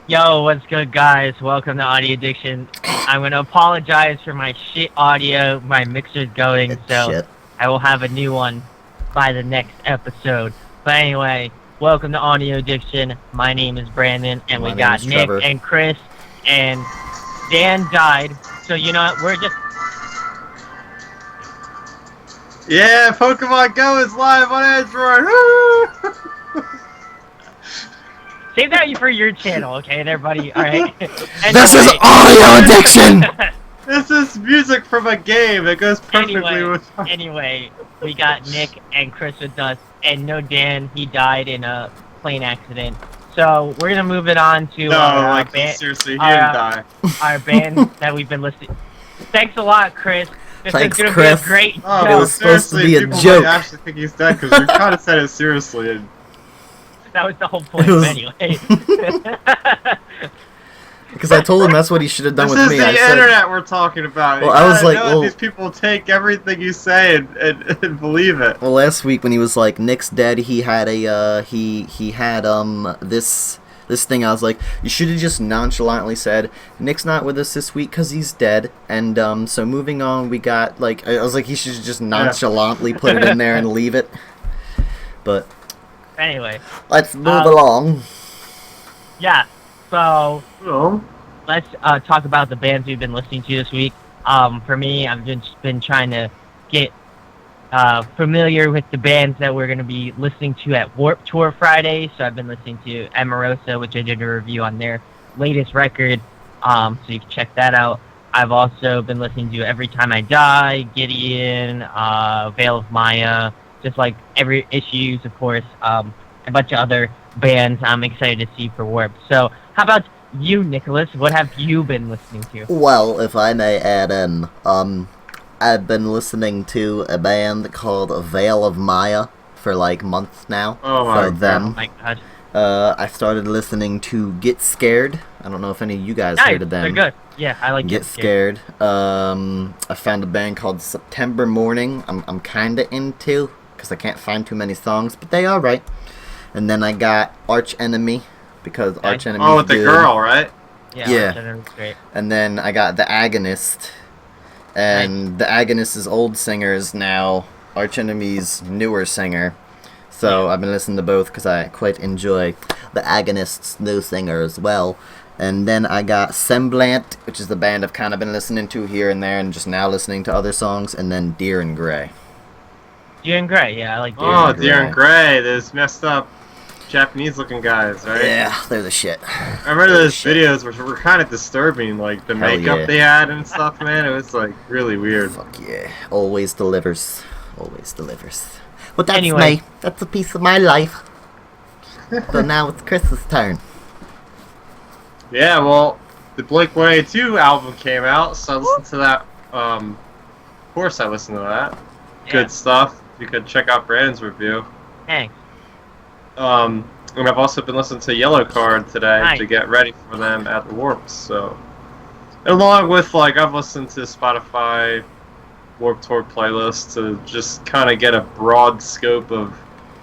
Yo, what's good, guys? Welcome to Audio Addiction. I'm going to apologize for my shit audio. My mixer's going, so Shit. I will have a new one by the next episode. But anyway, welcome to Audio Addiction. My name is Brandon, and My we name got is Nick Trevor. and Chris, and Dan died. So, you know what? We're just. Yeah, Pokemon Go is live on Android. Woo! Save that for your channel, okay, there, buddy? Alright? This is audio addiction! This is music from a game. It goes perfectly with. Anyway, we got Nick and Chris with us, and no Dan, he died in a plane accident. So we're gonna move it on to No, our like band, seriously, he didn't die. our band that we've been listening. Thanks a lot, Chris. This Thanks, is gonna Chris. be a great Oh, It show. was supposed to seriously, be a people joke. might actually think he's dead because we kind of said it seriously. And That was the whole point, It was- anyway. Because I told him that's what he should have done this with is me. the I said, internet we're talking about. Well, You I was gotta like, know that well- these people take everything you say and believe it. well, last week when he was like, Nick's dead, he had a, he had, this thing. I was like, you should have just nonchalantly said, Nick's not with us this week because he's dead. And, so moving on, we got, like, I was like, he should just nonchalantly put it in there and leave it. But, Anyway, let's move along. yeah. So Well, let's talk about the bands we've been listening to this week. For me, I've just been trying to get familiar with the bands that we're going to be listening to at Warp Tour Friday. So I've been listening to Amorosa, which I did a review on their latest record. So you can check that out. I've also been listening to Every Time I Die, Gideon, Veil of Maya, just like every issues, of course, a bunch of other bands I'm excited to see for Warp. So how about you, Nicholas? What have you been listening to? Well, if I may add in, I've been listening to a band called Veil of Maya for like months now. Oh my for them. Oh my god. I started listening to Get Scared. I don't know if any of you guys Nice, heard of them. they're good. Yeah, I like Get Scared. I found a band called September Morning. I'm kinda into because I can't find too many songs, but they are right. And then I got Arch Enemy because Okay. Arch Enemy. oh, with the girl, right? Yeah, Yeah. that's great. And then I got The Agonist. And The Agonist's old singer is now Arch Enemy's newer singer. So I've been listening to both because I quite enjoy The Agonist's new singer as well. And then I got Semblant, which is the band I've kind of been listening to here and there and just now listening to other songs. And then Deer and Grey. Deer and Grey, yeah, I like Deer. Oh, and Deer and Grey. Grey, those messed up Japanese-looking guys, right? Yeah, they're the shit. I remember those videos which were kind of disturbing, like the Hell makeup yeah. they had and stuff, man. It was like really weird. Fuck yeah. Always delivers. Always delivers. But that's Anyway. me. That's a piece of my life. So now it's Chris's turn. Yeah, well, the Blink-182 album came out, so I listened to that. Of course, I listened to that. Yeah. Good stuff. You could check out Brandon's review. Thanks. And I've also been listening to Yellow Card today Nice. to get ready for them at the Warps. So, along with like I've listened to Spotify Warp Tour playlist to just kind of get a broad scope of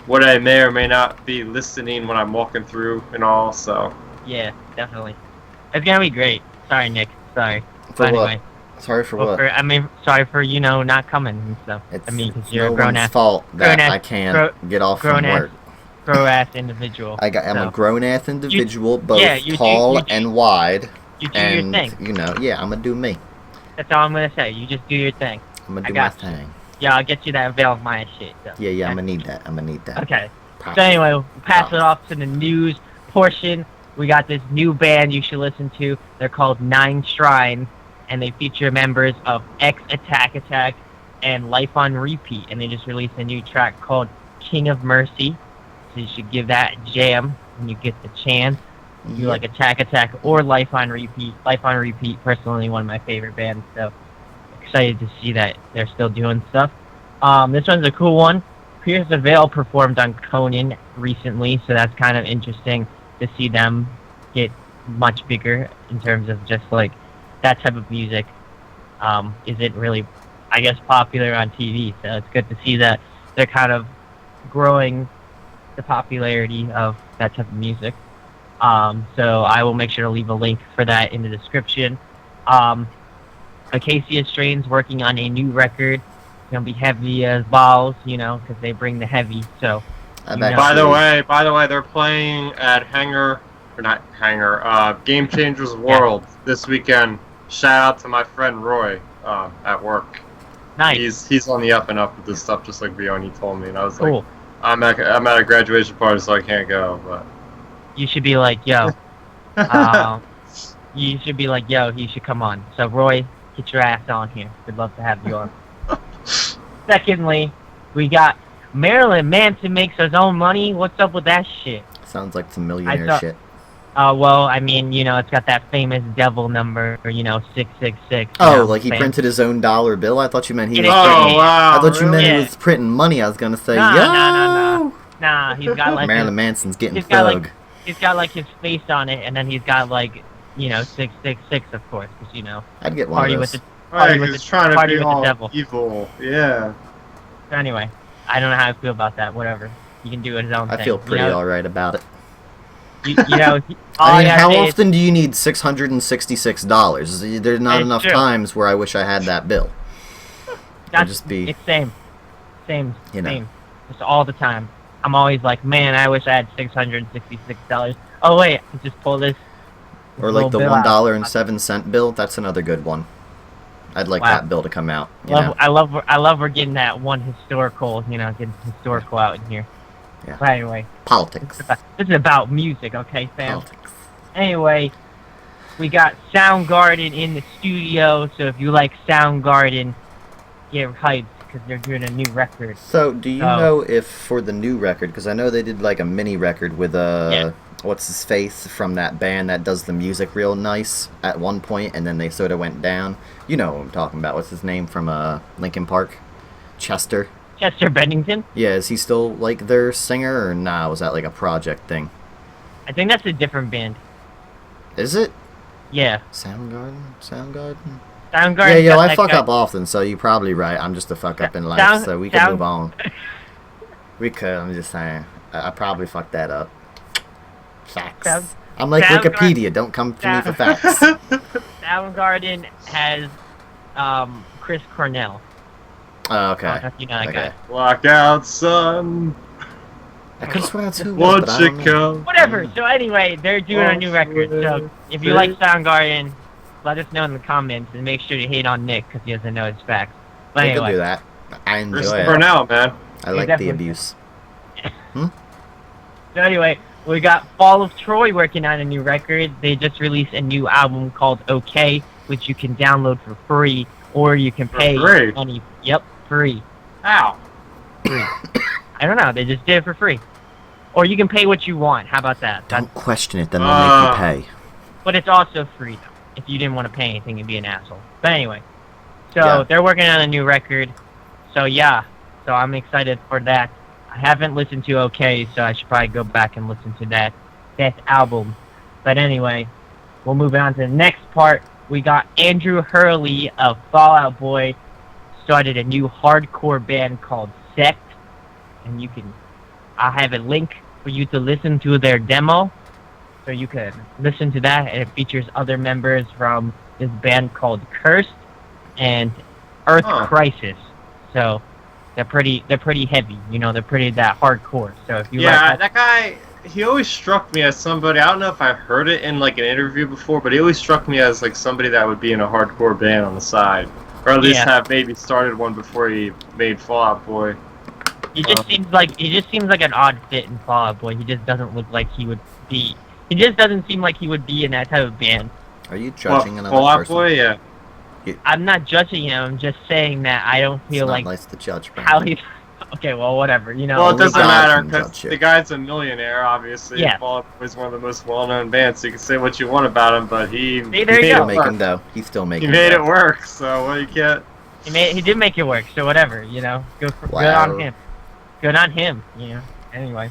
what I may or may not be listening when I'm walking through and all. So, Yeah, definitely. It's gonna be great. Sorry, Nick. Sorry. For But what? anyway. Sorry for Well, what? sorry for not coming and stuff. It's, I mean, because it's you're no a grown one's ass, fault that grown-ass- I can't get off from grown-ass work. individual. I'm so. a grown-ass individual, both yeah, you do- tall you do- and wide. You do And, your thing. you know, yeah, I'm gonna do me. That's all I'm gonna say. You just do your thing. I'm gonna I do my got you. thing. Yeah, I'll get you that Veil of Maya shit. So. Yeah, I'm gonna need that. Okay. Props. So anyway, we'll pass it Props. off to the news portion. We got this new band you should listen to. They're called Nine Shrines, and they feature members of X Attack Attack and Life on Repeat. And they just released a new track called King of Mercy. So you should give that a jam when you get the chance. You Yeah. like Attack Attack or Life on Repeat. Life on Repeat, personally, one of my favorite bands. So excited to see that they're still doing stuff. This one's a cool one. Pierce the Veil performed on Conan recently, so that's kind of interesting to see them get much bigger in terms of just like that type of music isn't really, I guess, popular on TV. So it's good to see that they're kind of growing the popularity of that type of music. So I will make sure to leave a link for that in the description. Acacia Strain's working on a new record. It's gonna be heavy as balls, because they bring the heavy. So. I bet By the you- way, they're playing at Game Changers World this weekend. Shout out to my friend Roy at work. Nice. He's on the up and up with this stuff, just like Vioni told me, and I was Cool. like, I'm at a graduation party, so I can't go. But You should be like, yo. You should be like, yo, he should come on. So, Roy, get your ass on here. We'd love to have you on. Secondly, we got Marilyn Manson makes his own money. What's up with that shit? Sounds like some millionaire shit. Well, I mean, it's got that famous devil number, 666. Oh, like he printed his own dollar bill? I thought you meant he was oh printing... wow! I thought you meant Yeah. he was printing money. I was gonna say, Nah, he's got like Marilyn Manson's getting he's got, thug. he's got like his face on it, and then he's got like 666, of course, because I'd get one party of with those. the Right, with he's the- trying to party be with the all devil. evil. Yeah. So anyway, I don't know how I feel about that. Whatever, he can do his own thing. I feel pretty alright about it. All I mean, I how gotta say is- often do you need $666? There's not It's enough true. times where I wish I had that bill. That's, just be- It's same, You know. same. Just all the time. I'm always like, man, I wish I had $666. Oh wait, I just pull this. Or like the bill out. $1.07 bill. That's another good one. I'd like Wow. that bill to come out. You know? I love we're getting that one historical, getting historical out in here. Yeah. But anyway, Politics. this is about music, okay, fam? Politics. Anyway, we got Soundgarden in the studio, so if you like Soundgarden, get hyped because they're doing a new record. So, do you Oh. know if for the new record, because I know they did like a mini record with what's his face from that band that does the music real nice at one point, and then they sort of went down. You know what I'm talking about. What's his name from Linkin Park? Chester. Chester Bennington? Yeah, is he still like their singer or nah? Was that like a project thing? I think that's a different band. Is it? Yeah. Soundgarden? Soundgarden. Yeah, yo, I fuck up often, so you're probably right. I'm just a fuck up in life, so we can move on. We could, I'm just saying. I probably fucked that up. Facts. I'm like Soundgarden- Wikipedia, don't come to me for facts. Soundgarden has Chris Cornell. Oh, I don't know okay. if you know that guy. Blackout sun. I could have sworn that's who it was, Won't but I you don't know. come? Whatever. So anyway, they're doing a new record. So if you like Soundgarden, let us know in the comments and make sure to hate on Nick because he doesn't know his facts. But We could anyway, do that. I enjoy Christopher it. now, man. I like the definitely- abuse. so anyway, we got Fall of Troy working on a new record. They just released a new album called OK, which you can download for free or you can For pay free? money. Yep, free. Ow. I don't know. They just did it for free. Or you can pay what you want. How about that? Don't question it, then they'll make you pay. But it's also free, though. If you didn't want to pay anything, you'd be an asshole. But anyway. So, Yeah. they're working on a new record. So, yeah. So, I'm excited for that. I haven't listened to OK, so I should probably go back and listen to that album. But anyway, we'll move on to the next part. We got Andrew Hurley of Fall Out Boy started a new hardcore band called Sect. And I'll have a link for you to listen to their demo. So you can listen to that, and it features other members from this band called Cursed and Earth Crisis. So they're pretty heavy, they're pretty that hardcore. So if you like That guy, he always struck me as somebody, I don't know if I heard it in like an interview before, but he always struck me as like somebody that would be in a hardcore band on the side. Or at least have maybe started one before he made Fall Out Boy. he just seems like an odd fit in Fall Out Boy. He just doesn't look like he would be. He just doesn't seem like he would be in that type of band. Are you judging another Fall Out person? Boy, yeah. I'm not judging him. I'm just saying that I don't feel It's not like nice to judge, how Brandon. he's. Okay, well, whatever. Well, it only doesn't God matter can because judge you. the guy's a millionaire, obviously. Yeah. Fall Out Boy is one of the most well-known bands, so you can say what you want about him, but he See, there you made go. it Making work. dough. He's still He making made dough. it work, so well, you can't. He did make it work. So whatever, Good Wow. on him. Good on him. Anyway,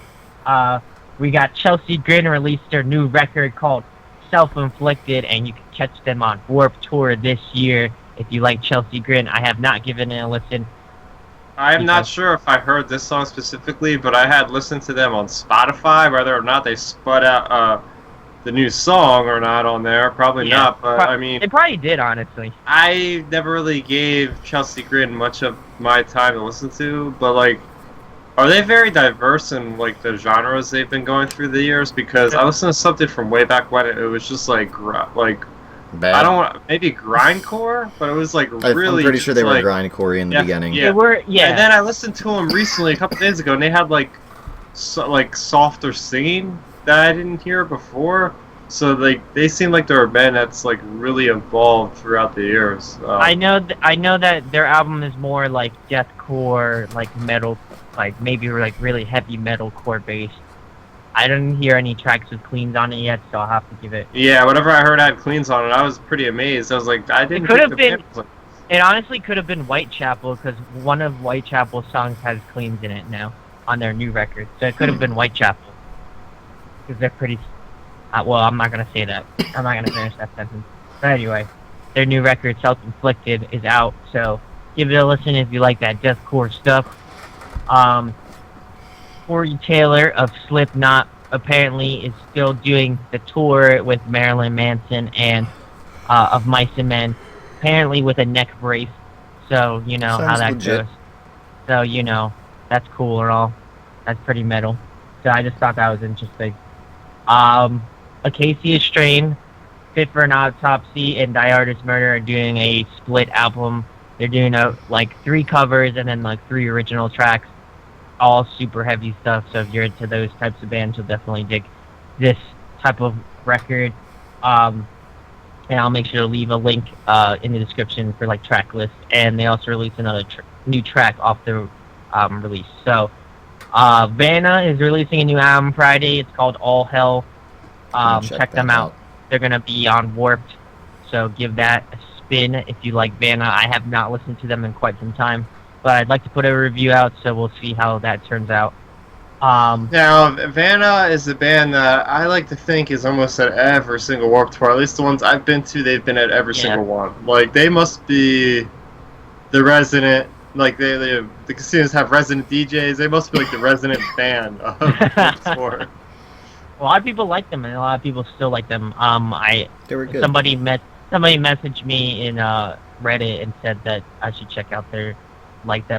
we got Chelsea Grin released their new record called Self-Inflicted, and you can catch them on Warp Tour this year. If you like Chelsea Grin, I have not given it a listen. I am not sure if I heard this song specifically, but I had listened to them on Spotify, whether or not they put out the new song or not on there. Probably Yeah. not, but I mean, They probably did, honestly. I never really gave Chelsea Grin much of my time to listen to, but like, are they very diverse in like the genres they've been going through the years? Because I listened to something from way back when it was just like Bad. I don't want maybe grindcore, but it was like really. I'm pretty sure they were like, grindcore in the beginning. Yeah. They were, yeah. And then I listened to them recently a couple days ago, and they had like softer singing that I didn't hear before. So like they seem like they're a band that's like really evolved throughout the years. I know that their album is more like deathcore, like metal, like maybe like really heavy metalcore based. I didn't hear any tracks with cleans on it yet, so I'll have to give it. Yeah, whatever I heard had cleans on it. I was pretty amazed. I was like, I didn't. It could think have the been. band was like- It honestly could have been Whitechapel because one of Whitechapel's songs has cleans in it now on their new record. So it could have been Whitechapel because they're pretty. Well, I'm not gonna say that. I'm not gonna finish that sentence. But anyway, their new record, Self-Inflicted, is out. So give it a listen if you like that deathcore stuff. Corey Taylor of Slipknot apparently is still doing the tour with Marilyn Manson and of Mice and Men, apparently with a neck brace. So you know how Sounds that legit. goes. So you know that's cool and all. That's pretty metal. So I just thought that was interesting. Acacia Strain, Fit for an Autopsy, and Die Artist Murder are doing a split album. They're doing like 3 covers and then like 3 original tracks, all super heavy stuff. So if you're into those types of bands, you'll definitely dig this type of record. And I'll make sure to leave a link in the description for like track list. And they also released another new track off the release. So Vanna is releasing a new album Friday. It's called All Hell. Check them out. They're gonna be on Warped, so give that a spin if you like Vanna. I have not listened to them in quite some time, but I'd like to put a review out, so we'll see how that turns out. Now, Vanna is a band that I like to think is almost at every single Warped Tour. At least the ones I've been to, they've been at every single one. Like they must be the resident. Like the casinos have resident DJs. They must be like the resident band of Warped Tour. A lot of people like them, and a lot of people still like them. They were good. Somebody messaged me in Reddit and said that I should check out their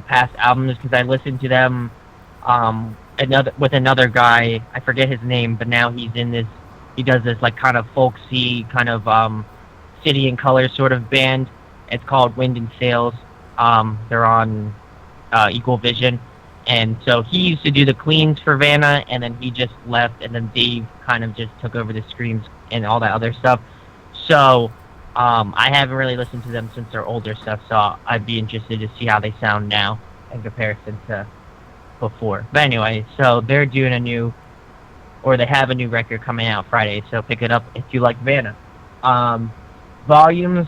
past albums because I listened to them another guy. I forget his name, but now he does this like kind of folksy kind of City and Color sort of band. It's called Wind and Sails. They're on Equal Vision. And so he used to do the cleans for Vanna, and then he just left, and then Dave kind of just took over the screams and all that other stuff. So I haven't really listened to them since their older stuff, so I'd be interested to see how they sound now in comparison to before. But anyway, so they're doing they have a new record coming out Friday, so pick it up if you like Vanna. Volumes,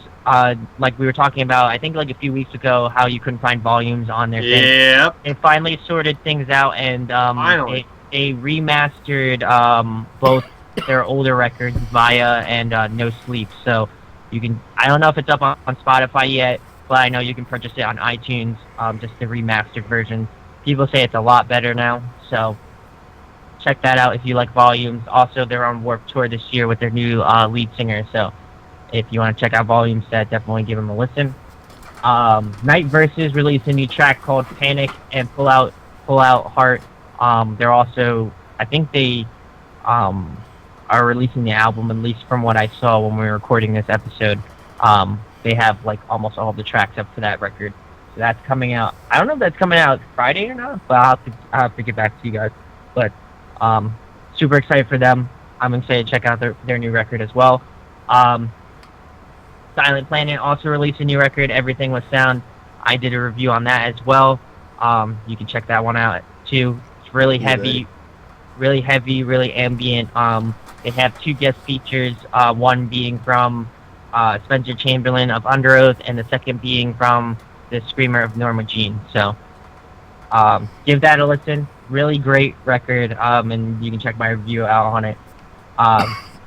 like we were talking about, I think like a few weeks ago, how you couldn't find Volumes on their thing. Yep. They finally sorted things out, and Finally. they remastered both their older records, Via and No Sleep. So you can, I don't know if it's up on Spotify yet, but I know you can purchase it on iTunes, just the remastered version. People say it's a lot better now, so check that out if you like Volumes. Also, they're on Warped Tour this year with their new lead singer, so if you want to check out Volume Set, definitely give them a listen. Night Versus released a new track called Panic and Pull Out Heart. They're also, I think they are releasing the album, at least from what I saw when we were recording this episode. They have like almost all the tracks up to that record. So that's coming out. I don't know if that's coming out Friday or not, but I'll have to get back to you guys. But super excited for them. I'm excited to check out their new record as well. Silent Planet also released a new record, Everything Was Sound. I did a review on that as well. You can check that one out too. It's really heavy, really ambient. They have 2 guest features, one being from Spencer Chamberlain of Under Oath, and the second being from the Screamer of Norma Jean. So give that a listen. Really great record, and you can check my review out on it.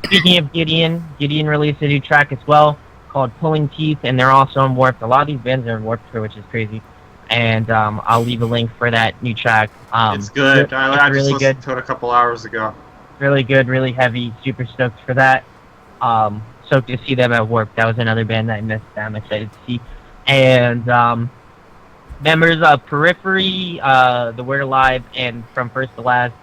Speaking of Gideon released a new track as well, called Pulling Teeth, and they're also on Warped. A lot of these bands are on Warped Tour, which is crazy. And I'll leave a link for that new track. It's good. I just really listened to it a couple hours ago. really good, really heavy. Super stoked for that. Stoked to see them at Warp. That was another band that I missed. That I'm excited to see. And members of Periphery, The Word Alive, and From First to Last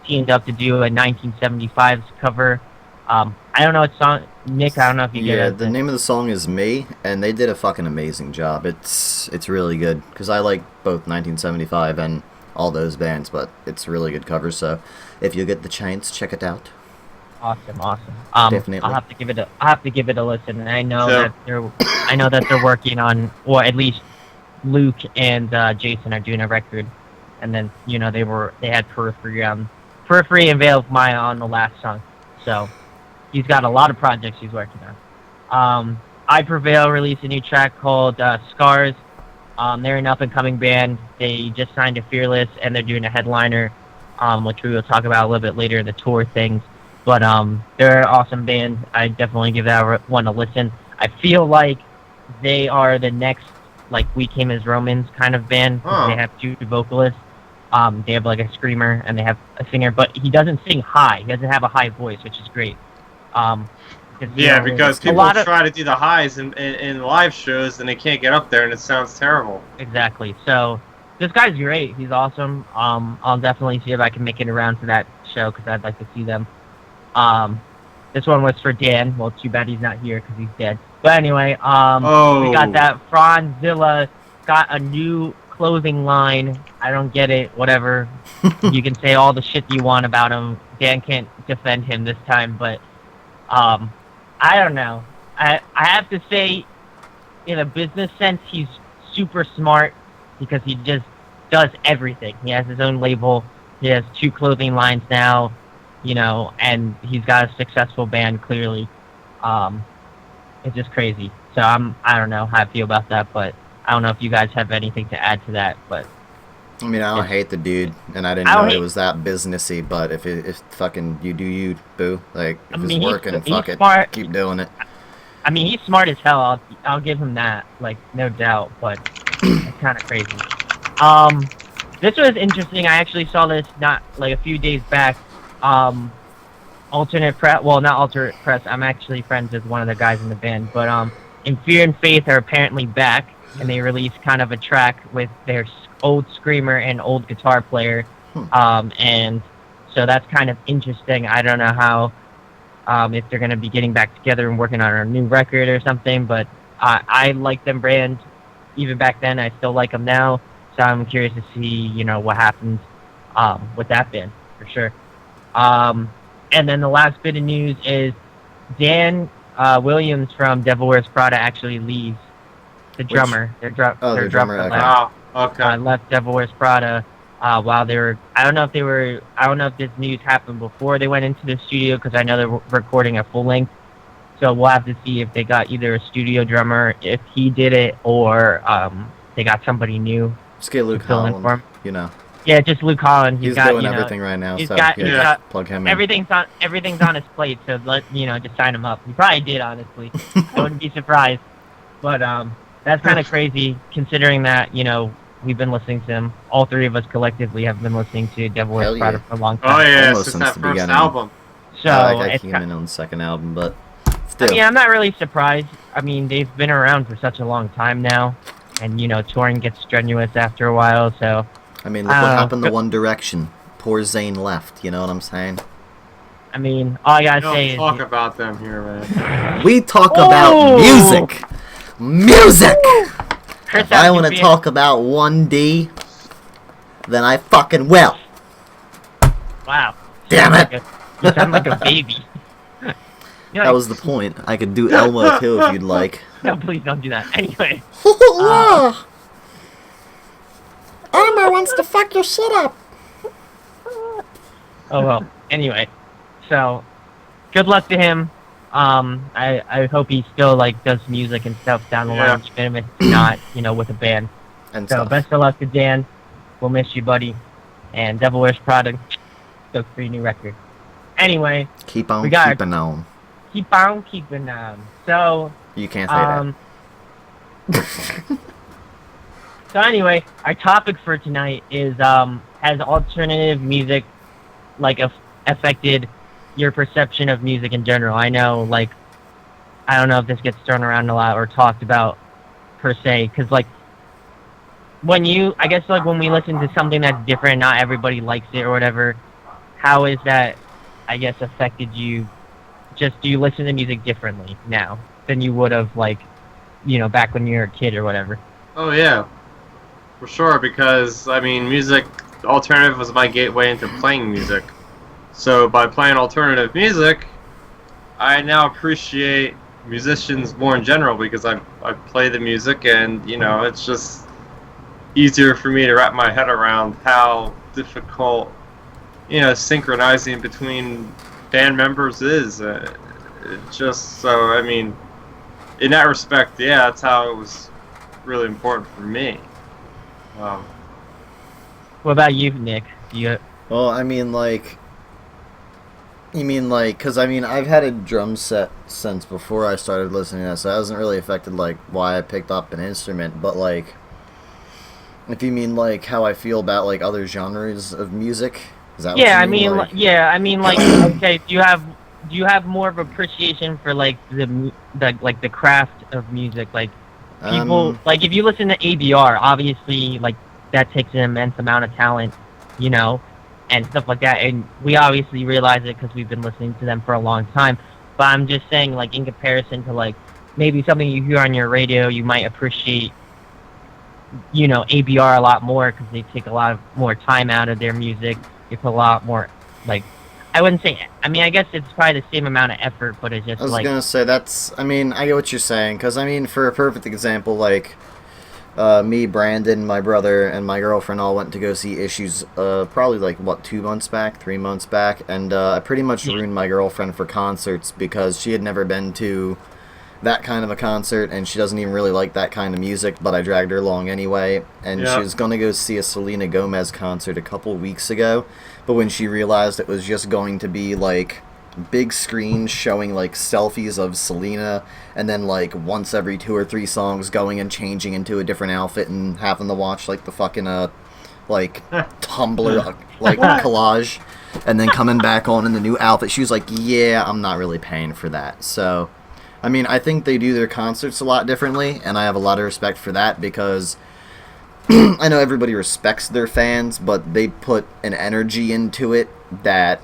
teamed up to do a 1975's cover. I don't know what song, Nick. I don't know if you get Yeah, it. the name of the song is Me, and they did a fucking amazing job. It's really good because I like both 1975 and all those bands, but it's a really good cover. So if you get the chance, check it out. Awesome. Definitely. I'll have to give it a listen. And I know So- that they're working on, or at least Luke and Jason are doing a record, and then they had Periphery and Veil of Maya on the last song. So he's got a lot of projects he's working on. I Prevail released a new track called Scars. They're an up-and-coming band. They just signed to Fearless, and they're doing a headliner, which we will talk about a little bit later in the tour things. But they're an awesome band. I definitely give that one a listen. I feel like they are the next, like, We Came as Romans kind of band. Huh. They have two vocalists. They have, like, a screamer, and they have a singer. But he doesn't sing high. He doesn't have a high voice, which is great. Because a people lot of, try to do the highs in live shows and they can't get up there and it sounds terrible. Exactly. So this guy's great. He's awesome. I'll definitely see if I can make it around to that show because I'd like to see them. This one was for Dan. Well, too bad he's not here because he's dead. But anyway, we got that. Franzilla got a new clothing line. I don't get it. Whatever. You can say all the shit you want about him. Dan can't defend him this time, but I don't know. I have to say, in a business sense, he's super smart because he just does everything. He has his own label. He has 2 clothing lines now, and he's got a successful band, clearly. It's just crazy. So I don't know how I feel about that, but I don't know if you guys have anything to add to that, but... I mean, I don't hate the dude, and I didn't know it was that businessy, but if fucking you do you, boo. Like, if it's working, fuck it. Smart. Keep doing it. I mean, he's smart as hell. I'll give him that, like, no doubt, but it's kind of crazy. This was interesting. I actually saw this not, like, a few days back. Alternate Press, well, not Alternate Press, I'm actually friends with one of the guys in the band, but In Fear and Faith are apparently back, and they released kind of a track with their old screamer and old guitar player, and so that's kind of interesting. I don't know how, if they're going to be getting back together and working on a new record or something, but I like them brand even back then. I still like them now, so I'm curious to see, what happens with that band, for sure. And then the last bit of news is Dan Williams from Devil Wears Prada actually leaves. The drummer. Their drummer. Okay. Wow. Okay. Left Devil Wears Prada while they were... I don't know if this news happened before they went into the studio, because I know they're recording a full length. So we'll have to see if they got either a studio drummer, if he did it, or they got somebody new. Just get Luke to fill in Holland, for him. you know. Yeah, just Luke Holland. He's got, doing everything right now, so just plug him in. Everything's on his plate, so just sign him up. He probably did, honestly. I wouldn't be surprised. But that's kind of crazy, considering that, we've been listening to him. All 3 of us collectively have been listening to Devil Wears Prada for a long time. Oh yeah, Almost since since that the first beginning. album. So I it's came in on the second album, but still. I mean, I'm not really surprised. I mean, they've been around for such a long time now, and touring gets strenuous after a while. So I mean, look what happened to One Direction. Poor Zayn left. You know what I'm saying? I mean, all I gotta Don't say talk is about them here, man. We talk about music. Music. Chris, If I how you want to feel? talk about 1D, then I fucking will. Wow. Damn it. You sound like a baby. That was the point. I could do Elmo too if you'd like. No, please don't do that. Anyway. Elmo wants to fuck your shit up. Oh well. Anyway, so good luck to him. I hope he still does music and stuff down the line, even if it's not, with a band. And So stuff. best of luck to Dan. We'll miss you, buddy. And Devil Wears Prada. So free new record. Anyway, Keep on we got- keeping on. keep on keeping on. So You can't say So anyway, our topic for tonight is has alternative music affected your perception of music in general. I know, like, I don't know if this gets thrown around a lot or talked about per se, because like I guess like when we listen to something that's different, not everybody likes it or whatever. How is that, I guess, affected you? Just do you listen to music differently now than you would have like, back when you were a kid or whatever? Oh yeah, for sure. Because I mean, music alternative was my gateway into playing music. So by playing alternative music, I now appreciate musicians more in general because I play the music and it's just easier for me to wrap my head around how difficult synchronizing between band members is. Just so I mean, in that respect, yeah, that's how it was really important for me. What about you, Nick? Well, I mean, like, you mean like, because I mean, I've had a drum set since before I started listening to that, so that hasn't really affected like why I picked up an instrument. But like, if you mean like how I feel about like other genres of music, is that what Yeah, you I mean, like? I mean, like, okay, do you have more of appreciation for like the craft of music, like people, like if you listen to ABR, obviously like that takes an immense amount of talent, and stuff like that, and we obviously realize it because we've been listening to them for a long time. But I'm just saying, like, in comparison to like maybe something you hear on your radio, you might appreciate ABR a lot more because they take a lot of more time out of their music. They put a lot more, like, I wouldn't say, I mean, I guess it's probably the same amount of effort, but it's just I was like, gonna say I mean, I get what you're saying, because I mean, for a perfect example, like, me, Brandon, my brother, and my girlfriend all went to go see Issues, probably like, 3 months back, and I pretty much ruined my girlfriend for concerts because she had never been to that kind of a concert, and she doesn't even really like that kind of music, but I dragged her along anyway, and she was going to go see a Selena Gomez concert a couple weeks ago, but when she realized it was just going to be, like, big screens showing, like, selfies of Selena, and then, like, once every 2 or 3 songs going and changing into a different outfit and having to watch, like, the fucking, like, Tumblr, like, collage, and then coming back on in the new outfit, she was like, yeah, I'm not really paying for that, so I mean, I think they do their concerts a lot differently, and I have a lot of respect for that because I know everybody respects their fans, but they put an energy into it that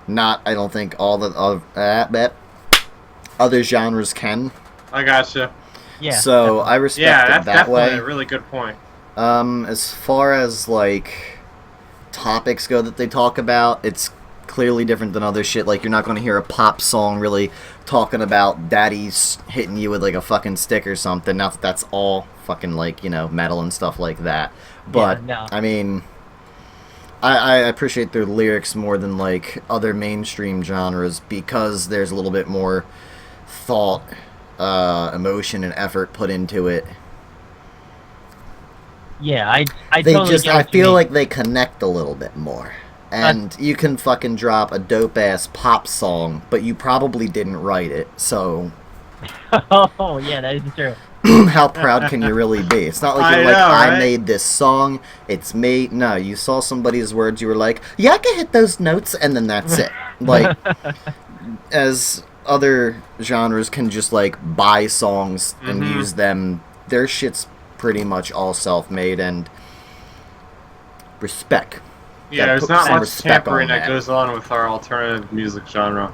I don't think all the other genres can. I gotcha. yeah. So I respect it that way. Yeah, that's definitely a really good point. As far as like topics go that they talk about, it's clearly different than other shit. Like, you're not going to hear a pop song really talking about daddy's hitting you with like a fucking stick or something. Not that that's all fucking like, metal and stuff like that. But I mean, I appreciate their lyrics more than like other mainstream genres because there's a little bit more thought, emotion, and effort put into it. Yeah, I They totally just, get I what you feel mean. like they connect a little bit more. And you can fucking drop a dope-ass pop song, but you probably didn't write it, so Oh, yeah, that is true. how proud can you really be? It's not like you're like, I made this song, it's made... No, you saw somebody's words, you were like, yeah, I can hit those notes, and then that's it. Like, as other genres can just, like, buy songs and use them, their shit's pretty much all self-made, and respect. Yeah, there's not much tampering that goes on with our alternative music genre.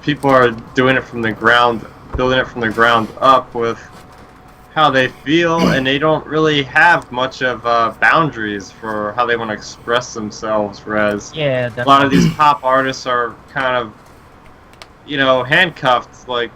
People are doing it from the ground, building it from the ground up with how they feel, and they don't really have much of boundaries for how they want to express themselves. Whereas a lot of these pop artists are kind of, handcuffed. Like,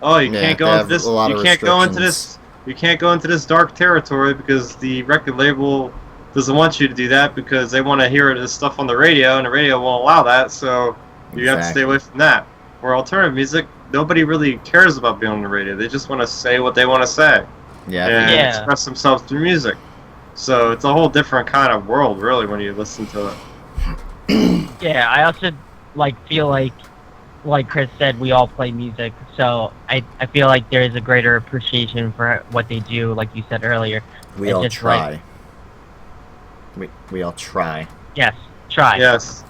oh, you can't go into this. You can't go into this. You can't go into this dark territory because the record label doesn't want you to do that because they want to hear this stuff on the radio, and the radio won't allow that, so you have to stay away from that. Where alternative music, nobody really cares about being on the radio. They just want to say what they want to say. And express themselves through music. So it's a whole different kind of world, really, when you listen to it. Yeah, I also feel like Chris said, we all play music, so I feel like there is a greater appreciation for what they do, like you said earlier. We all try. We all try. Yes, try. Yes.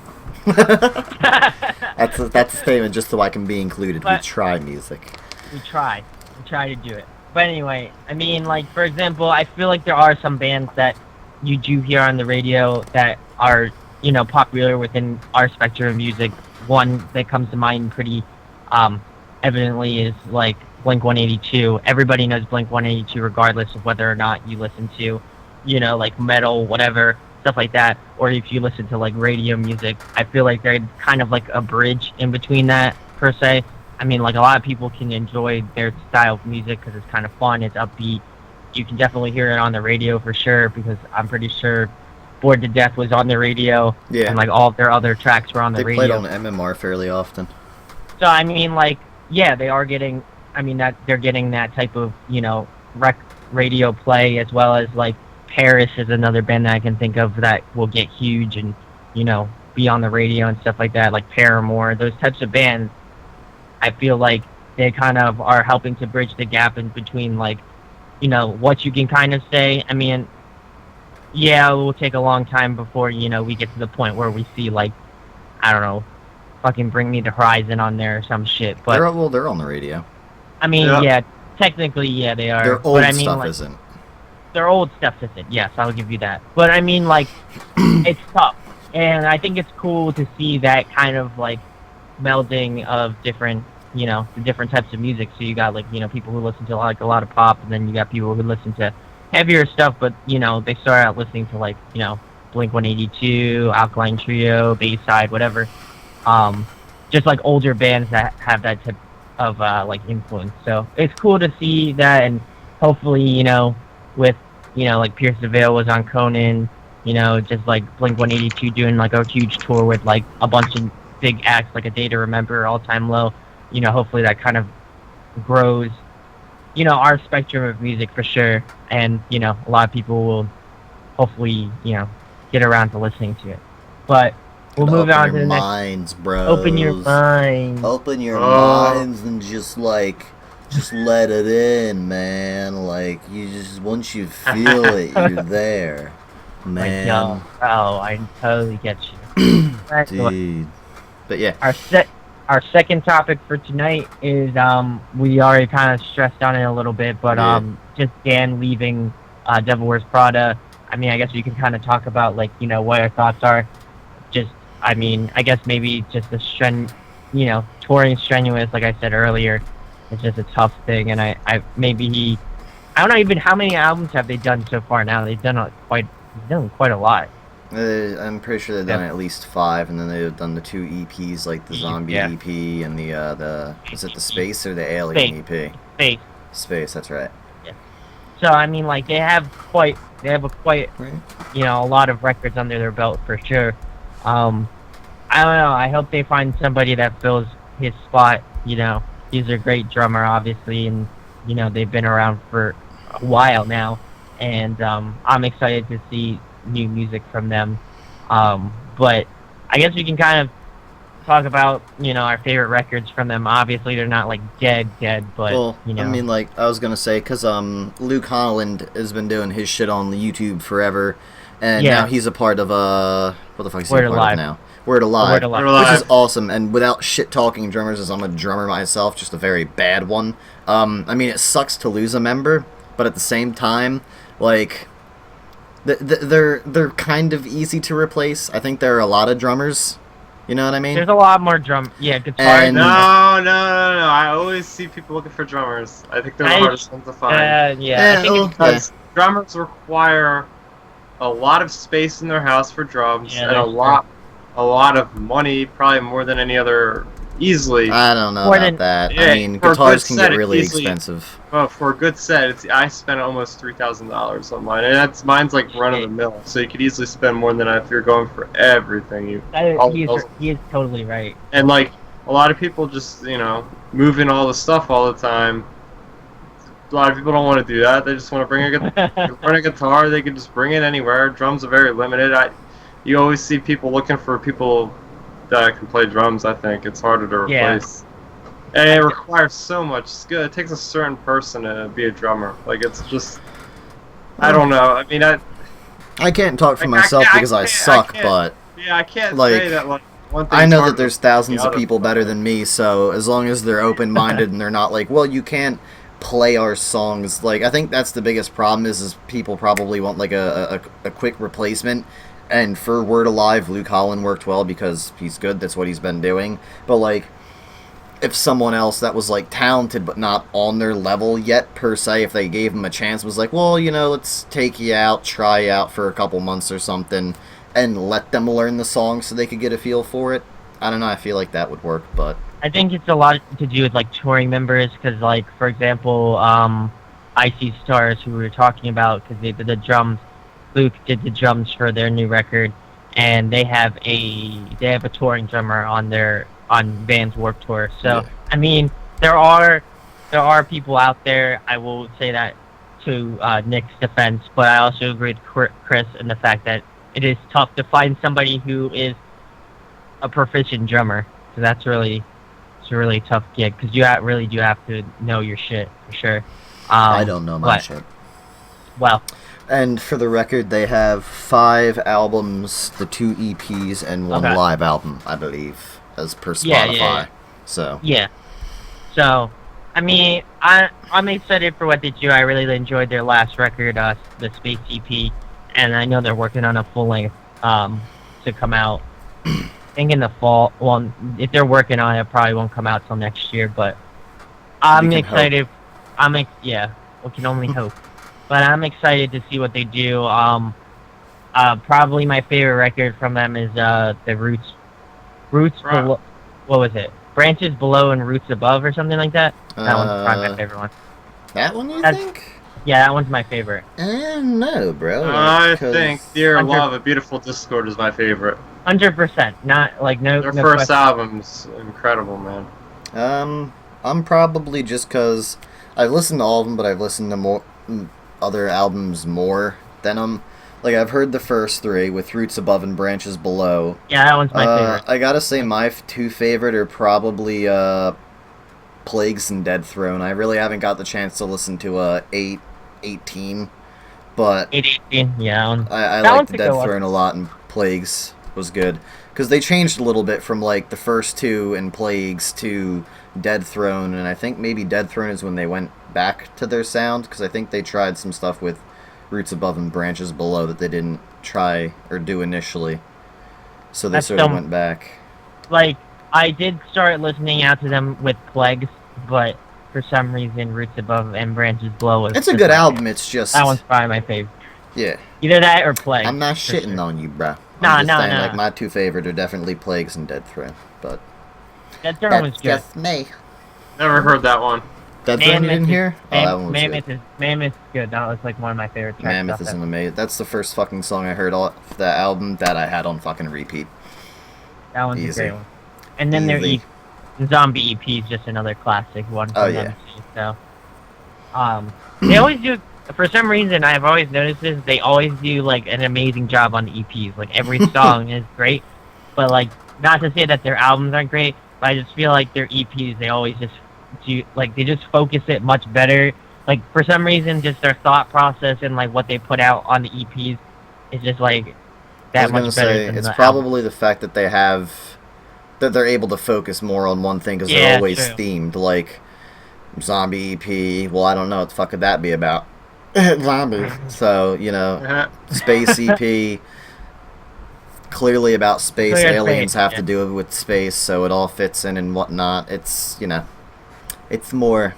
That's a statement just so I can be included. We But- try music. We try to do it. But anyway, I mean, like, for example, I feel like there are some bands that you do hear on the radio that are, popular within our spectrum of music. One that comes to mind pretty evidently is, like, Blink-182. Everybody knows Blink-182 regardless of whether or not you listen to, like, metal, whatever, stuff like that. Or if you listen to, like, radio music. I feel like they're kind of like a bridge in between that, per se. I mean, like, a lot of people can enjoy their style of music because it's kind of fun, it's upbeat. You can definitely hear it on the radio for sure, because I'm pretty sure Bored to Death was on the radio, Yeah. and, like, all of their other tracks were on the They radio. played on MMR fairly often. So, I mean, like, yeah, they are getting, that they're getting that type of, radio play, as well as, like, Paris is another band that I can think of that will get huge and, be on the radio and stuff like that, like Paramore, those types of bands. I feel like they kind of are helping to bridge the gap in between, like, what you can kind of say. I mean, yeah, it will take a long time before, we get to the point where we see, like, I don't know, fucking Bring Me the Horizon on there or some shit. But They're on the radio. I mean, Yeah. yeah, technically, yeah, they are. Their old but I mean, stuff like, isn't. their old stuff isn't. Yes, I'll give you that. But I mean, like, it's tough, and I think it's cool to see that kind of, like, melding of different, the different types of music. So you got, like, people who listen to, like, a lot of pop, and then you got people who listen to heavier stuff, but they start out listening to, like, Blink-182, Alkaline Trio, Bayside, whatever. Just like older bands that have that type of like influence. So it's cool to see that, and hopefully, with like Pierce the Veil was on Conan, just like Blink-182 doing like a huge tour with like a bunch of big acts, like A Day to Remember, All Time Low. Hopefully that kind of grows, our spectrum of music for sure, and a lot of people will hopefully get around to listening to it. But we'll move on to the next. Minds, bros. Open your mind. Open your Oh. minds and just let it in, man. Like, once you feel it, you're there, Like, man. yo, oh, I totally get you. Right, so Dude. But yeah, our second topic for tonight is we already kind of stressed on it a little bit, but Yeah. just Dan leaving Devil Wears Prada. I mean, I guess we can kind of talk about, like, what our thoughts are. Just, I mean, I guess maybe just touring strenuous, like I said earlier, it's just a tough thing, and I don't know even how many albums have they done so far now. They've done quite a lot. I'm pretty sure they've done at least 5, and then they've done the 2 EPs, like the Zombie Yeah. EP and the is it the Space or the Alien EP? Space. Space, that's right. So I mean, like, they have a quite Right. a lot of records under their belt for sure. I don't know. I hope they find somebody that fills his spot. He's a great drummer, obviously, and they've been around for a while now, and I'm excited to see new music from them. But I guess we can kind of talk about our favorite records from them. Obviously, they're not like dead, but Well, I mean, like, I was gonna say, because Luke Holland has been doing his shit on the YouTube forever, and Yeah. now he's a part of what the fuck is he Word a part Alive. of now? Word Alive, Word Alive. Word Alive. which is awesome. And without shit talking drummers, as I'm a drummer myself, just a very bad one. I mean, it sucks to lose a member, but at the same time, like, they're kind of easy to replace. I think there are a lot of drummers. You know what I mean? there's a lot more guitar. And- No. I always see people looking for drummers. I think they're the I- hardest ones to find. Yeah, Yeah, I think well, it's Because drummers require a lot of space in their house for drums, Yeah, and that's a lot of money, probably more than any other, easily. I don't know More about than- that. Yeah, I mean, for a guitars good can set, get it's really easily- expensive. Well, for a good set, I spent almost $3,000 on mine, and mine's like run of the mill. So you could easily spend more than that if you're going for everything. he is totally right. And like a lot of people just moving all the stuff all the time. A lot of people don't want to do that. They just want to bring a guitar. They can just bring it anywhere. Drums are very limited. You always see people looking for people that can play drums. I think it's harder to Yeah. replace. And it requires so much skill. It takes a certain person to be a drummer. Like, it's just, I don't know. I mean, I can't talk for Like, myself because I I suck, can't- but I can't Like- say that like one I thing's know hard that there's to thousands get of out people better than me, so as long as they're open-minded and they're not like, well, you can't play our songs. Like, I think that's the biggest problem is people probably want like a quick replacement. And for Word Alive, Luke Holland worked well because he's good. That's what he's been doing. But like, if someone else that was like talented but not on their level yet per se, if they gave him a chance, was like, well, let's take you out, try you out for a couple months or something, and let them learn the song so they could get a feel for it. I don't know. I feel like that would work, but I think it's a lot to do with like touring members, because like for example, Icy Stars, who we were talking about, because they did the drums. Luke did the drums for their new record, and they have a touring drummer on Van's Warped Tour. So yeah. I mean, there are people out there. I will say that to Nick's defense, but I also agree with Chris in the fact that it is tough to find somebody who is a proficient drummer. So it's a really tough gig, because you really do have to know your shit for sure. I don't know my shit. Well, and for the record, they have 5 albums, the 2 EPs, and 1 live album, I believe, as per Spotify. Yeah. So yeah. So, I mean, I'm excited for what they do. I really enjoyed their last record, the Space EP, and I know they're working on a full length to come out. I think in the fall. Well, if they're working on it, it probably won't come out till next year. But I'm excited. We can only hope. But I'm excited to see what they do. Probably my favorite record from them is the Roots Below. What was it? Branches Below and Roots Above, or something like that. That one's probably my favorite one. That one, you think? Yeah, that one's my favorite. No, bro. I think Dear Love, A Beautiful Discord is my favorite. 100%. Not like no. Their no first question. album's incredible, man. I'm probably just because I've listened to all of them, but I've listened to more other albums more than them. Like, I've heard the first 3 with Roots Above and Branches Below. Yeah, that one's my favorite. I gotta say my 2 favorite are probably Plagues and Dead Throne. I really haven't got the chance to listen to 818, but 818, yeah. I like the Dead Throne a lot, and Plagues was good. Because they changed a little bit from like the first 2 in Plagues to Dead Throne, and I think maybe Dead Throne is when they went back to their sound, because I think they tried some stuff with Roots Above and Branches Below that they didn't try or do initially. So they sort of went back. Like, I did start listening out to them with Plagues, but for some reason Roots Above and Branches Below was... It's a good album, it's just... That one's probably my favorite. Yeah. Either that or Plagues. I'm not shitting on you, bro. Nah. Like, my 2 favorite are definitely Plagues and Dead Throne, but... Dead Throne was good. Just me. Never heard that one. Dead Throne you didn't hear? That one was Mammoth good. Mammoth's good. That was like one of my favorite tracks. Mammoth is an amazing... That's the first fucking song I heard off that album that I had on fucking repeat. That one's a great one. And then their Zombie EP is just another classic one from them too. So, they always do... For some reason, I've always noticed this. They always do like an amazing job on the EPs. Like, every song is great, but like, not to say that their albums aren't great, but I just feel like their EPs, they always just do, like, they just focus it much better. Like, for some reason, just their thought process and like what they put out on the EPs is just like that much better. Than it's the probably album. the fact that they're able to focus more on one thing, because they're always themed. Like Zombie EP, well, I don't know what the fuck could that be about. Zombies. So, Space EP, clearly about space. Aliens have to do with space, so it all fits in and whatnot. It's, it's more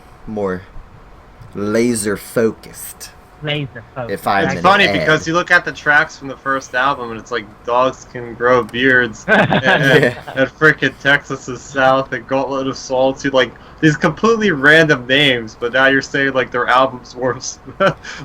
laser focused. If I It's funny because you look at the tracks from the first album and it's like Dogs Can Grow Beards and frickin' Texas is South and Gauntlet of Solitude, like these completely random names, but now you're saying like their albums were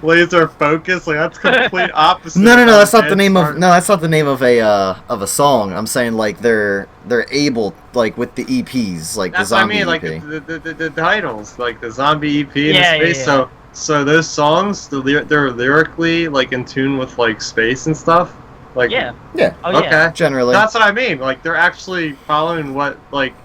laser focused, like that's complete opposite. No, that's not the name of that's not the name of a song. I'm saying like they're able, like with the EPs, like that's the Zombie what I mean, EP. like the titles, like the Zombie EP and the Space. So those songs, they're lyrically like in tune with like space and stuff. Like Oh, okay, generally. That's what I mean. Like they're actually following what like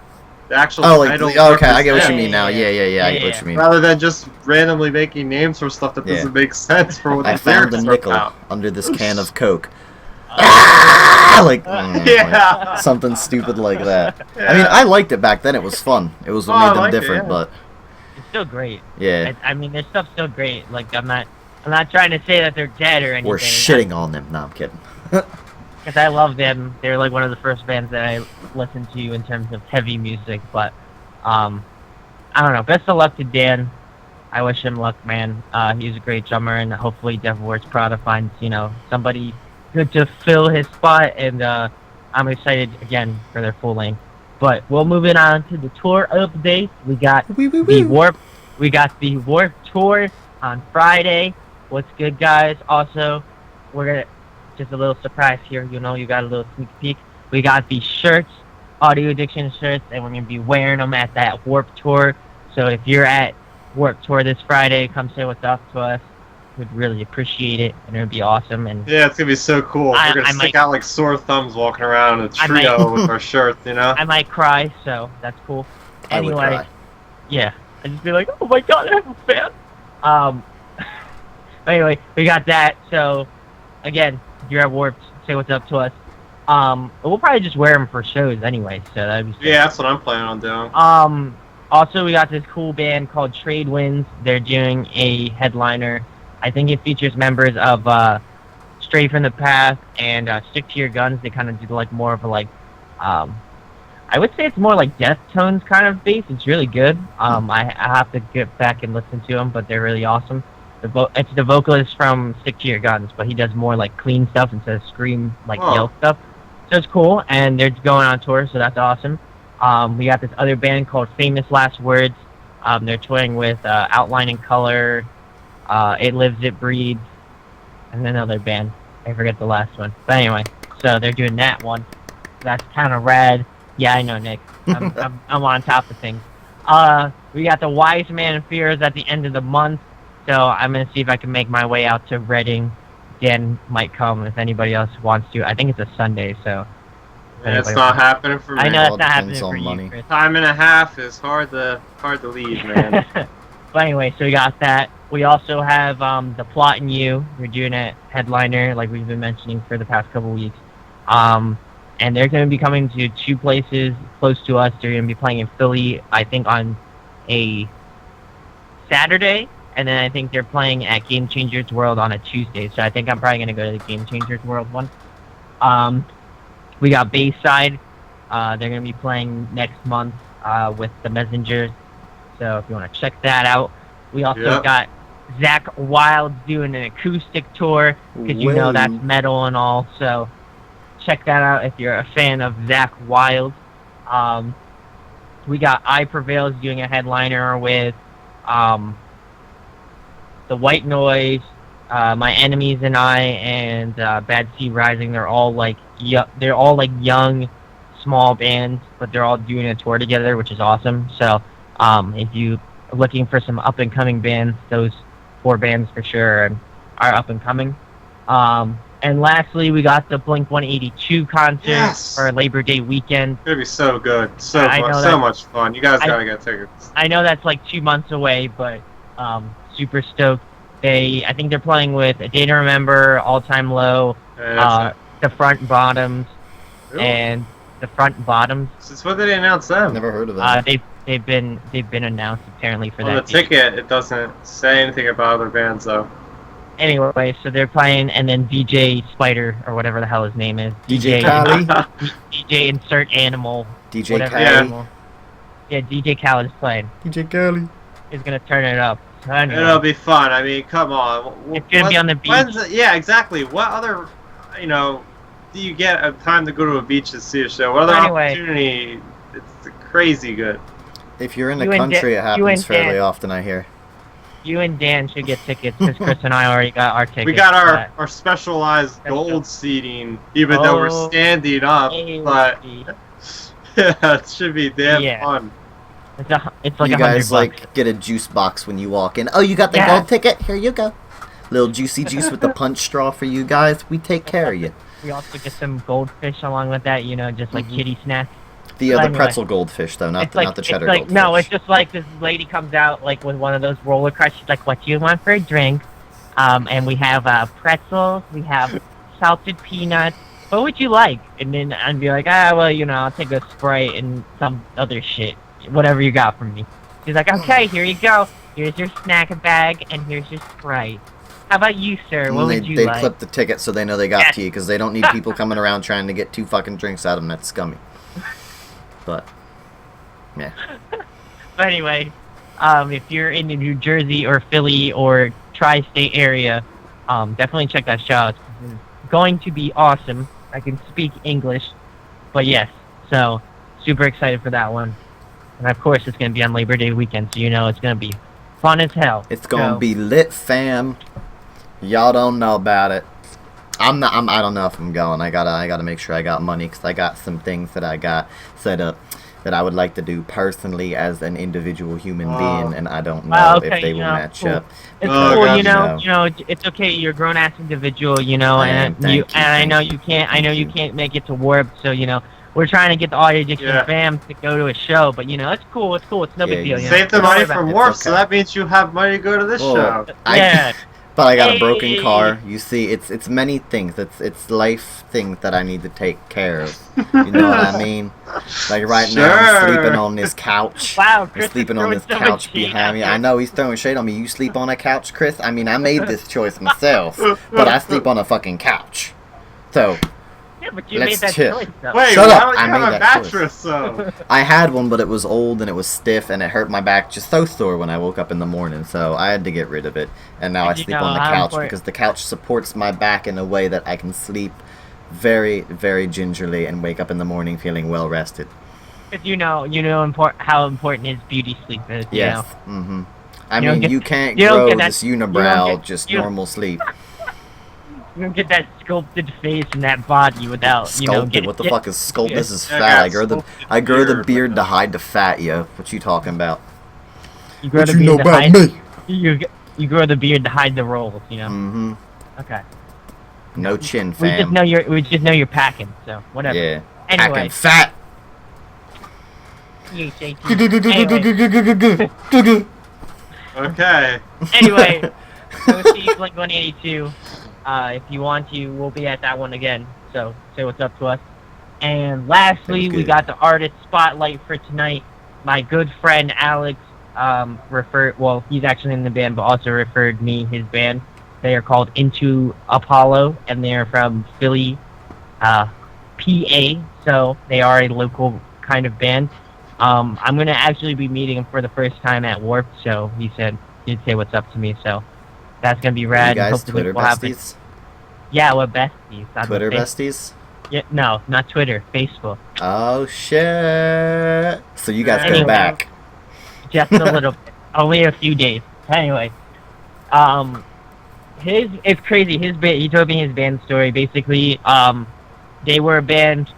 the actual title. Okay, I get what you mean now. Yeah, I get what you mean. Rather than just randomly making names for stuff that doesn't make sense for what the I found a lyrics are nickel about. under this can of Coke. Like, Yeah. something stupid like that. Yeah. I mean, I liked it back then. It was fun. It was what Oh, I made them liked it, different, yeah. but It's still great. yeah, I mean, their stuff's still great. Like, I'm not trying to say that they're dead or anything. we're shitting on them. No, I'm kidding. Because I love them. They're like one of the first bands that I listened to in terms of heavy music. But, I don't know. Best of luck to Dan. I wish him luck, man. He's a great drummer, and hopefully Devil Wears Prada finds, somebody good to fill his spot. And I'm excited again for their full length. But we'll move it on to the tour update. We got the Warp. We got the Warp tour on Friday. What's good, guys? Also, we're gonna just a little surprise here. You got a little sneak peek. We got these shirts, Audio Addiction shirts, and we're gonna be wearing them at that Warp tour. So if you're at Warp tour this Friday, come say what's up to us. We'd really appreciate it, and it'd be awesome. And Yeah, it's gonna be so cool. We're gonna I stick might- out like sore thumbs walking around in a I might- trio with our shirts, you know? I might cry, so that's cool. I would Anyway, cry. yeah, I'd just be like, oh my god, I have a fan. Anyway, we got that. So, again, if you're at Warped, say what's up to us. We'll probably just wear them for shows anyway, so that'd be sick. Yeah, that's what I'm planning on doing. Also, we got this cool band called Trade Winds. They're doing a headliner. I think it features members of Stray from the Path and Stick to Your Guns. They kind of do like more of a like, I would say it's more like Deftones kind of bass. It's really good. I have to get back and listen to them, but they're really awesome. It's the vocalist from Stick to Your Guns, but he does more like clean stuff instead of scream like Oh. yell stuff. So it's cool, and they're going on tour, so that's awesome. We got this other band called Famous Last Words. They're touring with Outline and Color, It Lives, It Breeds, and another band. I forget the last one. But anyway, so they're doing that one. That's kind of rad. Yeah, I know, Nick. I'm on top of things. We got the Wise Man Fears at the end of the month. So I'm going to see if I can make my way out to Reading. Dan might come if anybody else wants to. I think it's a Sunday, so... Yeah, it's not happening for me. I know All it's not depends happening for on you, money. Chris. Time and a half is hard to leave, man. But anyway, so we got that. We also have The Plot and You. We're doing a headliner, like we've been mentioning for the past couple weeks. And they're going to be coming to two places close to us. They're going to be playing in Philly, I think, on a Saturday. And then I think they're playing at Game Changers World on a Tuesday. So I think I'm probably going to go to the Game Changers World one. We got Bayside. They're going to be playing next month with the Messengers. So if you want to check that out. We also got Zach Wilde doing an acoustic tour, because you know that's metal and all. So check that out if you're a fan of Zach Wilde. We got I Prevails doing a headliner with The White Noise, My Enemies and I, and Bad Sea Rising. They're all like young, small bands, but they're all doing a tour together, which is awesome. So if you are looking for some up and coming bands, those 4 bands for sure are up and coming. And lastly, we got the Blink 182 concert for Labor Day weekend. It's gonna be so good, so I know so much fun. You guys gotta get tickets. I know that's like 2 months away, but super stoked. I think they're playing with A Day to Remember, All Time Low, The Front Bottoms, and The Front Bottoms. Since when did they announce them? Never heard of them. They've been announced apparently for On that. the ticket, it doesn't say anything about other bands though. Anyway, so they're playing, and then DJ Spider, or whatever the hell his name is. DJ Khaled? DJ Insert Animal. DJ whatever Khaled? animal. Yeah, DJ Khaled is playing. DJ Khaled. He's gonna turn it up. So anyway, It'll be fun. I mean, come on. It's gonna be on the beach. Yeah, exactly. What other, do you get a time to go to a beach and see a show? What other opportunity? It's crazy good. If you're in the You and country, it Dan- you happens and Dan- fairly often, I hear. You and Dan should get tickets, because Chris and I already got our tickets. We got for that. our specialized gold seating, even though we're standing up, but it should be damn fun. It's like you guys $100. get a juice box when you walk in. Oh, you got the gold ticket? Here you go. Little juicy juice with the punch straw for you guys. We take care of you. We also get some goldfish along with that, just like kitty snacks. The But other anyway, pretzel goldfish, though, not the cheddar it's like, goldfish. No, it's just like this lady comes out like with one of those roller carts. She's like, "What do you want for a drink?" And we have pretzels, we have salted peanuts, what would you like? And then I'd be like, well, I'll take a Sprite and some other shit, whatever you got for me. She's like, okay, here you go. Here's your snack bag, and here's your Sprite. How about you, sir? What would you they like? clip the ticket so they know they got to you, because they don't need people coming around trying to get 2 fucking drinks out of them. That's scummy. But, yeah. But anyway, if you're in the New Jersey or Philly or tri-state area, definitely check that show out. It's going to be awesome. I can speak English, but yes, so super excited for that one. And of course, it's going to be on Labor Day weekend, so it's going to be fun as hell. It's going to be lit, fam. Y'all don't know about it. I don't know if I'm going. I gotta make sure I got money, because I got some things that I got set up that I would like to do personally as an individual human being, and I don't know if they will match cool. up. It's Oh, cool, gosh. it's okay. You're a grown ass individual, am. and Thank you, I know thank you can't. I know you can't make it to Warp, so we're trying to get the Audio Addiction fam to go to a show, but it's cool. It's cool. It's no big deal. Save the Don't money worry about from it. Warp, okay. so that means you have money to go to this show. Yeah. But I got a broken Hey. car. You see, it's many things. It's life things that I need to take care of. You know what I mean? Like right now, I'm Sure. sleeping on this couch. Wow, I'm Chris is sleeping on throwing this so much couch shade behind me. out I know he's throwing shade on me. You sleep on a couch, Chris? I mean, I made this choice myself, but I sleep on a fucking couch. So, Yeah, but you Let's made that chill. choice, though. Wait, Shut why up, don't I you made have a that choice. mattress, though? I had one, but it was old and it was stiff and it hurt my back just so sore when I woke up in the morning, so I had to get rid of it. And now I Did you sleep know on the how couch important- because the couch supports my back in a way that I can sleep very, very gingerly and wake up in the morning feeling well rested. Because how important his beauty sleep is. Yes. Mm-hmm. I You don't mean, get- you can't you don't grow get that- this you unibrow don't get- just you- normal sleep. You don't get that sculpted face and that body without Sculpted? What the fuck is sculpted? This is Yeah, fat. I got grow the sculpted beard beard, to hide the fat, yo. What you talking about? You grow What the you know beard to about hide. me? You grow the beard to hide the rolls. Mm-hmm. Okay. No chin, We fam. just know you're packing. So whatever. Yeah. Anyway. Packing fat. Anyway, Okay. anyway, go see Blink 182. If you want to, we'll be at that one again. So say what's up to us. And lastly, Sounds we good. got the artist spotlight for tonight. My good friend Alex he's actually in the band, but also referred me his band. They are called Into Apollo, and they are from Philly, PA. So they are a local kind of band. I'm gonna actually be meeting him for the first time at Warp. So he'd say what's up to me. So that's gonna be You rad. guys Hopefully Twitter we'll have it. besties? Yeah, we're besties. on Twitter the besties? Yeah, no, not Twitter, Facebook. Oh shit! So you guys Anyway. go back. Just a little bit. Only a few days. Anyway, it's crazy. His band. He told me his band story. Basically, they were a band,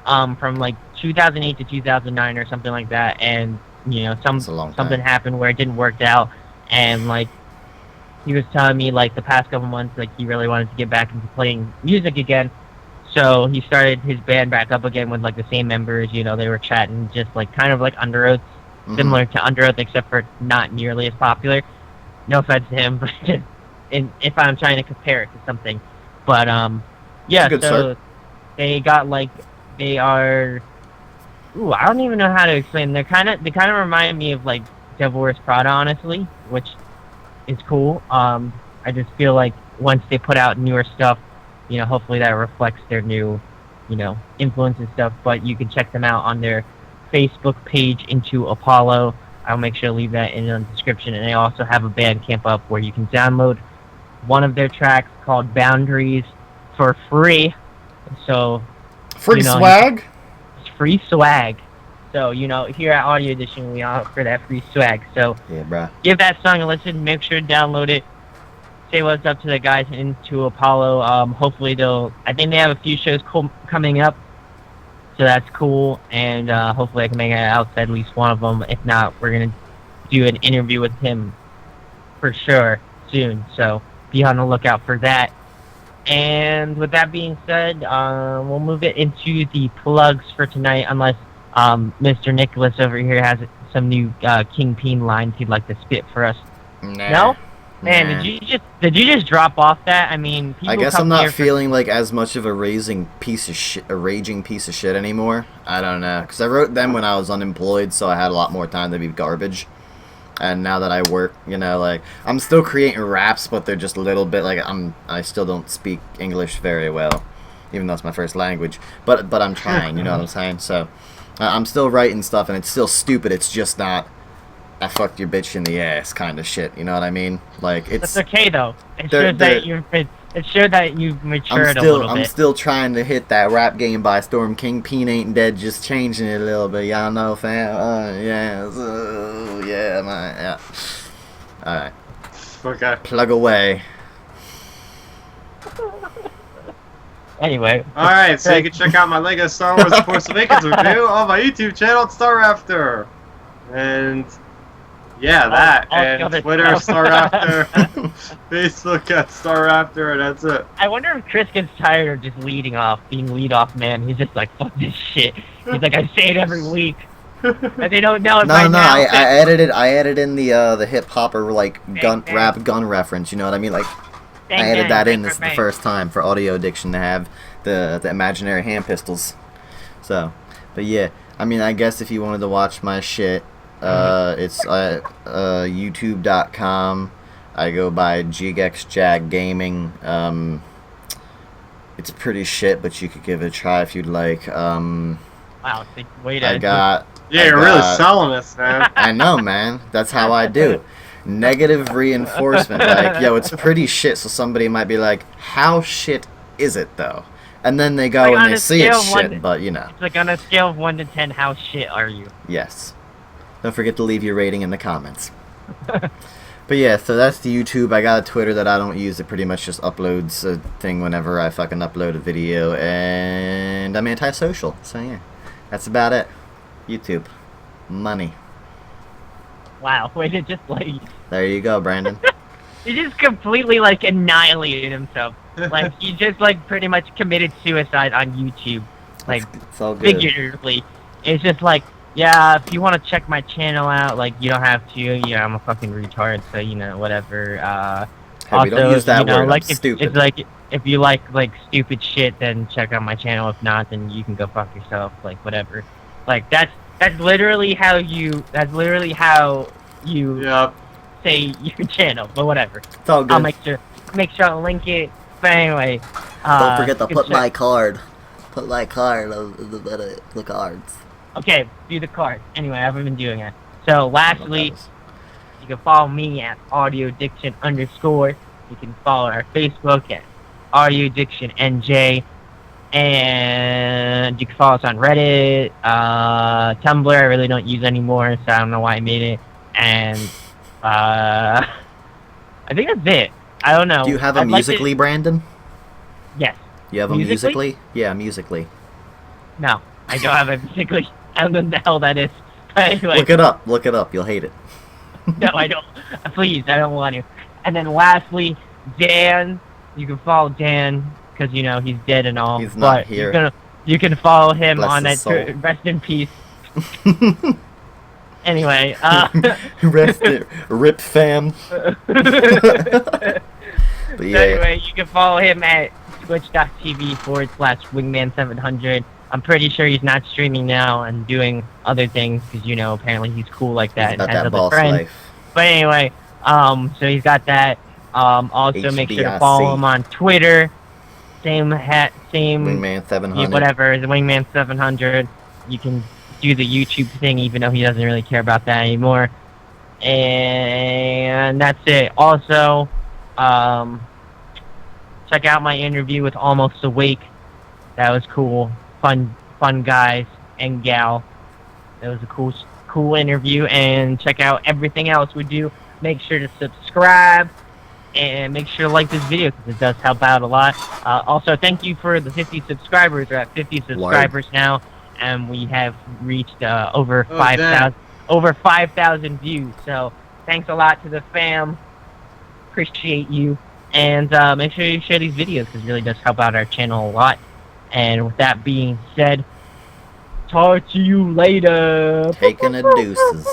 from like 2008 to 2009 or something like that, and That's a long time. something happened where it didn't work out, and like he was telling me like the past couple months, like he really wanted to get back into playing music again. So he started his band back up again with like the same members. They were chatting, just like kind of like Under Oath, Mhm. similar to Under Oath, except for not nearly as popular. No offense to him, but just if I'm trying to compare it to something. But yeah. It's a good So start. they are. Ooh, I don't even know how to explain. They kind of remind me of like Devil Wears Prada, honestly, which is cool. I just feel like once they put out newer stuff, hopefully that reflects their new, influence and stuff. But you can check them out on their Facebook page, Into Apollo. I'll make sure to leave that in the description. And they also have a Bandcamp up where you can download one of their tracks called Boundaries for free. So Free you know, swag? it's free swag. So, here at Audio Edition, we offer that free swag. So Yeah, bruh. give that song a listen. Make sure to download it. Say what's up to the guys Into Apollo. Hopefully I think they have a few shows coming up. So that's cool. And hopefully I can make it out to at least one of them. If not, we're going to do an interview with him for sure soon. So be on the lookout for that. And with that being said, we'll move it into the plugs for tonight, unless Mr. Nicholas over here has some new Kingpin lines he'd like to spit for us. Nah. No? Man, Nah. did you just drop off that? I mean, people I guess come I'm not here for- feeling like as much of a raging piece of shit anymore. I don't know, because I wrote them when I was unemployed, so I had a lot more time to be garbage. And now that I work, you know, like I'm still creating raps, but they're just a little bit like I still don't speak English very well, even though it's my first language. But I'm trying, you know what I'm saying? So I'm still writing stuff, and it's still stupid. It's just not I fucked your bitch in the ass kind of shit. You know what I mean? Like it's. That's okay though. It they're- shows that it showed that you've matured a little I'm bit. still trying to hit that rap game by Storm. Kingpin ain't dead, just changing it a little bit. Y'all know, fam. Yeah, yeah, man. Yeah. All right. Okay. Plug away. Anyway. Alright, so you can check out my Lego Star Wars Force Awakens review on my YouTube channel, Star Raptor. And yeah, that. all the And other Twitter, stuff. Star Raptor. Facebook at Star Raptor, and that's it. I wonder if Chris gets tired of just being lead off man. He's just like, fuck this shit. He's like, I say it every week. And they don't know if No, I no, know. I edited in the hip hopper like gun Bang, bang. rap gun reference. You know what I mean? Like Bang, I added bang, that in. bang, This is the bang. first time for audio addiction to have the imaginary hand pistols. So, but yeah, I mean, I guess if you wanted to watch my shit, it's YouTube.com. I go by JigXJag Gaming. It's pretty shit, but you could give it a try if you'd like. Wow, it's like, wait I got. Yeah, I you're really got- selling this, man. I know, man. That's how I do. Negative reinforcement. Like, yo, it's pretty shit. So somebody might be like, how shit is it, though? And then they go Like, and on they a see it's scale of 1 shit, to- but you know. It's like on a scale of 1 to 10, how shit are you? Yes. Don't forget to leave your rating in the comments. But yeah, so that's the YouTube. I got a Twitter that I don't use. It pretty much just uploads a thing whenever I fucking upload a video. And I'm antisocial. So yeah, that's about it. YouTube. Money. Wow, way to just like There you go, Brandon. he just completely like annihilated himself. Like he just like pretty much committed suicide on YouTube. Like It's all good. figuratively. It's just like, yeah, if you want to check my channel out, like you don't have to. Yeah, I'm a fucking retard, so you know whatever. Hey, we don't use that you know, word. like I'm if, stupid. it's like if you like stupid shit, then check out my channel. If not, then you can go fuck yourself. Like whatever. Like that's literally how you. That's literally how you Yep. say your channel. But whatever. It's all good. I'll make sure I'll link it. But anyway, Don't forget to good put shit. my card. Put my card on the cards. Okay, do the card. Anyway, I haven't been doing it. So lastly, you can follow me at audioaddiction_. You can follow our Facebook at audioaddictionnj. And you can follow us on Reddit, Tumblr. I really don't use anymore, so I don't know why I made it. And I think that's it. I don't know. Do you have a I'd like to- Musically, Brandon? Yes. You have a Musically? Musically? Yeah, Musically. No, I don't have a particularly. I don't know what the hell that is. But anyway, Look it up. Look it up. You'll hate it. no, I don't. Please, I don't want to. And then lastly, Dan. You can follow Dan because you know he's dead and all. He's not but here. You can follow him Bless on his that. soul. Rest in peace. Anyway, Rest it. Rip fam. But So yeah. anyway, you can follow him at twitch.tv/wingman700. I'm pretty sure he's not streaming now and doing other things because, you know, apparently he's cool like that He's about and has that other boss friends. life. But anyway, so he's got that. Also make sure to HBIC. follow him on Twitter. Same Wingman 700. whatever, the Wingman 700. You can do the YouTube thing even though he doesn't really care about that anymore. And that's it. Also, check out my interview with Almost Awake. That was cool. Fun guys and gal. That was a cool interview. And check out everything else we do. Make sure to subscribe and make sure to like this video because it does help out a lot. Also, thank you for the 50 subscribers. We're at 50 subscribers now, and we have reached over 5,000 views. So thanks a lot to the fam. Appreciate you. And make sure you share these videos because it really does help out our channel a lot. And with that being said, talk to you later. Taking a deuces.